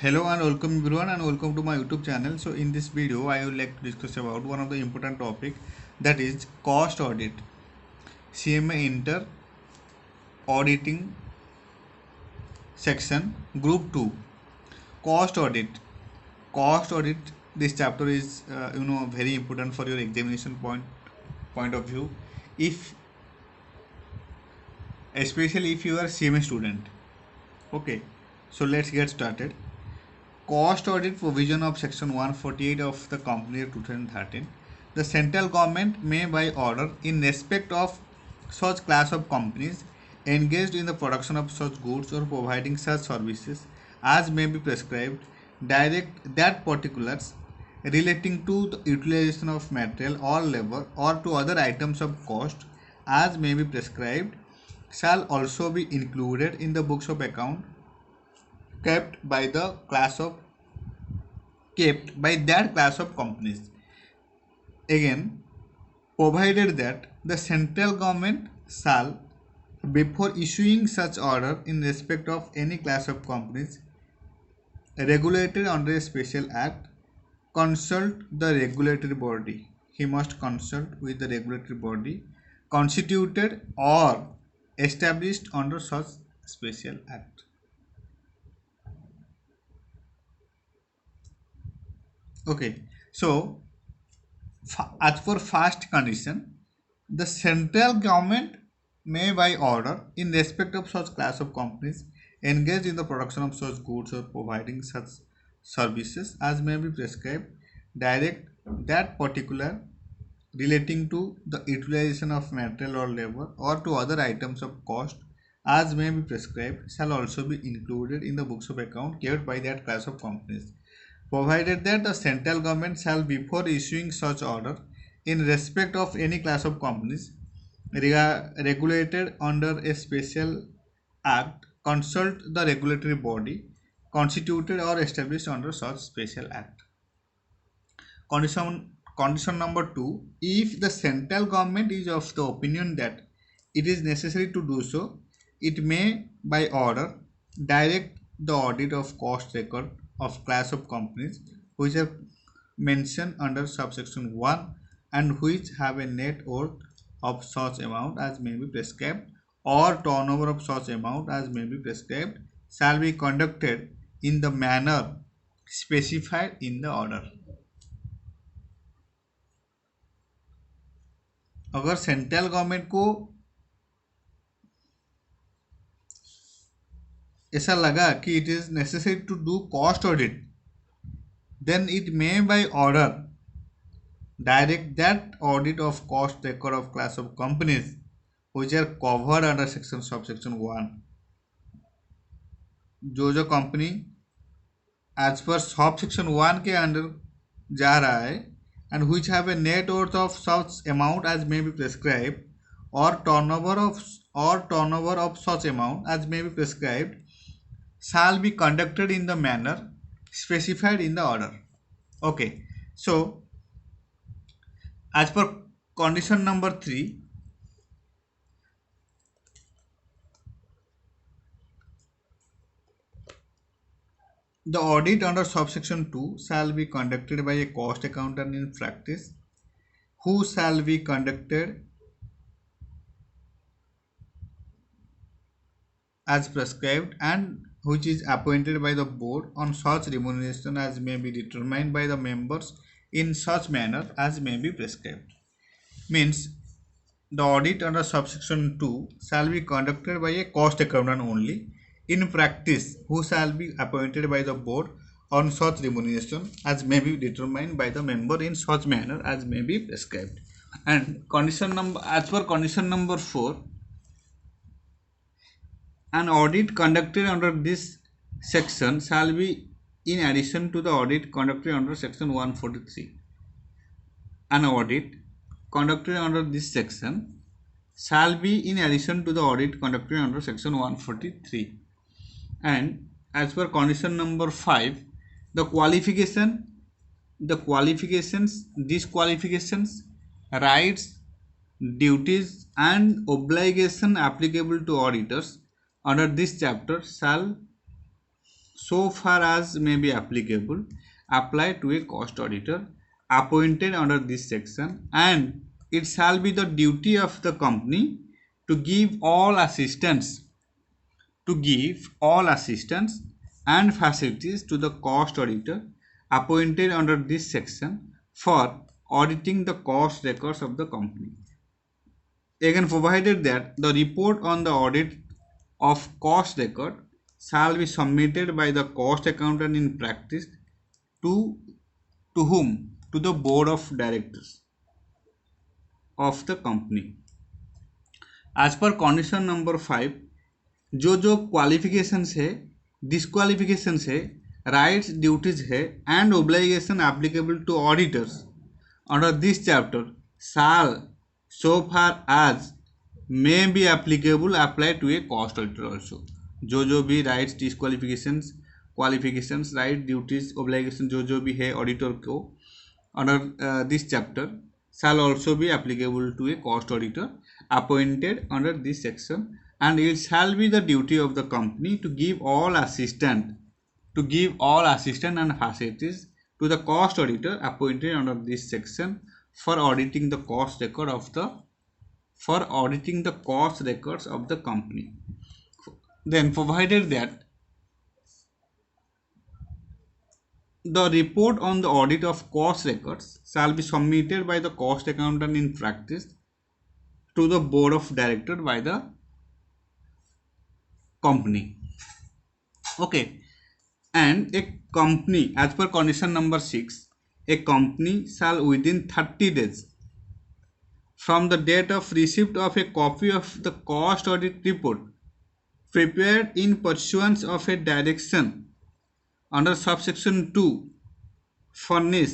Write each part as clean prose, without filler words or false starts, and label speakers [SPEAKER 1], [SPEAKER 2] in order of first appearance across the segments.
[SPEAKER 1] Hello and welcome everyone and welcome to my YouTube channel. So in this video I would like to discuss about one of the important topic, that is cost audit. CMA Inter Auditing section group 2, cost audit. Cost audit, this chapter is very important for your examination point of view, if especially if you are CMA student. Okay, so let's get started. Cost audit provision of section 148 of the Company Act 2013. The central government may, by order, in respect of such class of companies engaged in the production of such goods or providing such services as may be prescribed, direct that particulars relating to the utilization of material or labor or to other items of cost as may be prescribed shall also be included in the books of account kept by that class of companies. Again, provided that the central government shall, before issuing such order in respect of any class of companies regulated under a special act, consult the regulatory body. He must consult with the regulatory body constituted or established under such special act. Okay, so as per first condition, the central government may, by order, in respect of such class of companies engaged in the production of such goods or providing such services as may be prescribed, direct that particular relating to the utilization of material or labor or to other items of cost as may be prescribed shall also be included in the books of account kept by that class of companies, provided that the central government shall, before issuing such order in respect of any class of companies regulated under a special act, consult the regulatory body constituted or established under such special act. Condition number 2, if the central government is of the opinion that it is necessary to do so, it may, by order, direct the audit of cost record of class of companies which are mentioned under subsection 1 and which have a net worth of such amount as may be prescribed or turnover of such amount as may be prescribed shall be conducted in the manner specified in the order. अगर central government को ऐसा लगा कि it is necessary to do cost audit, then it may, by order, direct that audit of cost record of class of companies which are covered under section subsection 1. जो company as per subsection 1 के under जा रहा है and which have a net worth of such amount as may be prescribed or turnover of such amount as may be prescribed shall be conducted in the manner specified in the order. Okay, so as per condition number 3, the audit under subsection 2 shall be conducted by a cost accountant in practice who shall be conducted as prescribed and which is appointed by the board on such remuneration as may be determined by the members in such manner as may be prescribed. Means the audit under subsection 2 shall be conducted by a cost accountant only in practice who shall be appointed by the board on such remuneration as may be determined by the member in such manner as may be prescribed. And condition number, as per condition number 4, an audit conducted under this section shall be in addition to the audit conducted under section 143. An audit conducted under this section shall be in addition to the audit conducted under section 143. And as per condition number 5, the qualifications, disqualifications, rights, duties and obligation applicable to auditors under this chapter shall so far as may be applicable, apply to a cost auditor appointed under this section, and it shall be the duty of the company to give all assistance and facilities to the cost auditor appointed under this section for auditing the cost records of the company. Again, provided that the report on the audit of cost record shall be submitted by the cost accountant in practice to whom? To the board of directors of the company. As per condition number 5, जो जो qualifications है, disqualifications है, rights duties है and obligation applicable to auditors under this chapter shall so far as may be applicable apply to a cost auditor also. जो भी rights disqualifications qualifications right duties obligation जो भी है auditor को under this chapter shall also be applicable to a cost auditor appointed under this section, and it shall be the duty of the company to give all assistance and facilities to the cost auditor appointed under this section for auditing the cost records of the company. Then provided that the report on the audit of cost records shall be submitted by the cost accountant in practice to the board of directors by the company. Okay, and a company, as per condition number 6, a company shall within 30 days from the date of receipt of a copy of the cost audit report prepared in pursuance of a direction under subsection 2 furnish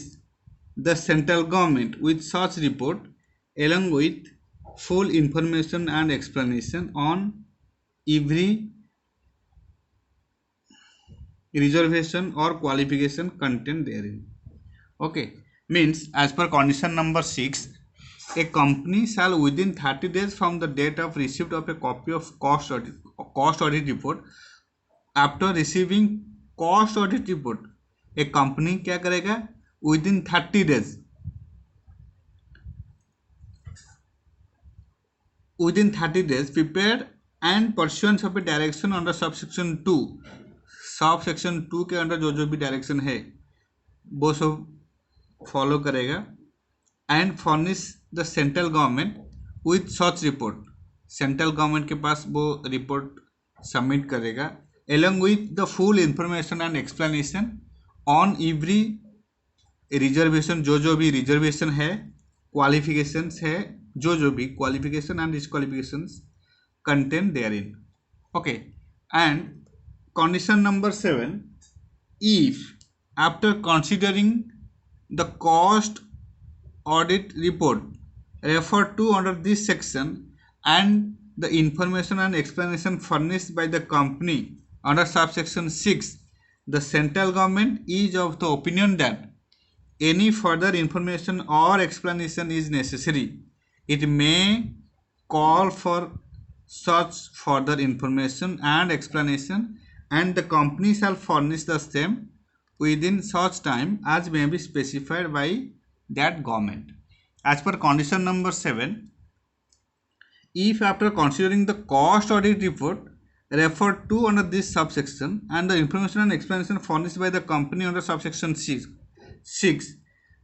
[SPEAKER 1] the central government with such report along with full information and explanation on every reservation or qualification contained therein. Okay, means as per condition number 6, a company shall within 30 days from the date of receipt of a copy of cost audit report, after receiving cost audit report, a company क्या करेगा? within 30 days prepared and pursuant of a direction under subsection 2 के under जो भी direction है वो सब follow करेगा, and furnish the central government with such report, central government के पास वो रिपोर्ट सबमिट करेगा along with the full information and explanation on every reservation, जो भी रिजर्वेशन है, क्वालिफिकेशंस है, जो भी qualification and disqualifications contained therein. Okay, and condition number 7, if after considering the cost audit report referred to under this section and the information and explanation furnished by the company under subsection 6, the central government is of the opinion that any further information or explanation is necessary, it may call for such further information and explanation, and the company shall furnish the same within such time as may be specified by that government. As per condition number 7, if after considering the cost audit report referred to under this subsection and the information and explanation furnished by the company under subsection 6,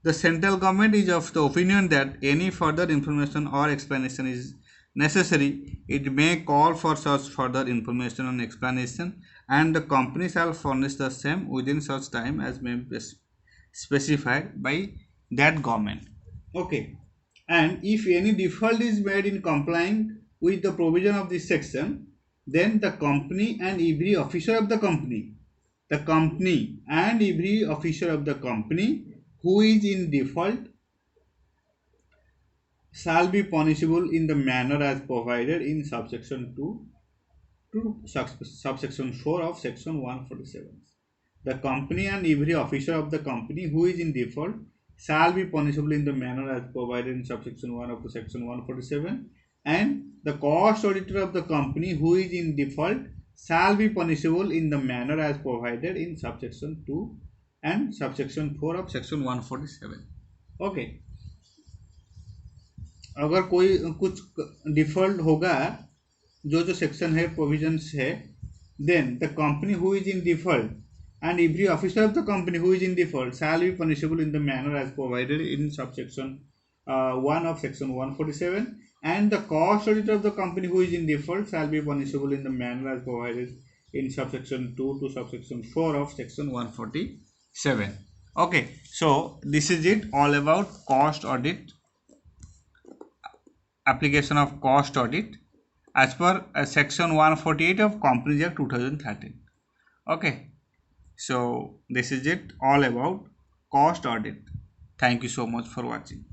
[SPEAKER 1] the central government is of the opinion that any further information or explanation is necessary, it may call for such further information and explanation, and the company shall furnish the same within such time as may be specified by that government. Okay, and if any default is made in complying with the provision of this section, then the company and every officer of the company who is in default shall be punishable in the manner as provided in subsection 2 to subsection 4 of section 147. The company and every officer of the company who is in default shall be punishable in the manner as provided in subsection 1 of the section 147, and the cost auditor of the company who is in default shall be punishable in the manner as provided in subsection 2 and subsection 4 of section 147. Okay, अगर कोई कुछ default होगा जो जो section है provisions है, then the company who is in default and every officer of the company who is in default shall be punishable in the manner as provided in subsection 1 of section 147, and the cost auditor of the company who is in default shall be punishable in the manner as provided in subsection 2 to subsection 4 of section 147. Okay, so this is it all about cost audit, application of cost audit as per section 148 of Companies Act 2013. Okay, so this is it all about cost audit. Thank you so much for watching.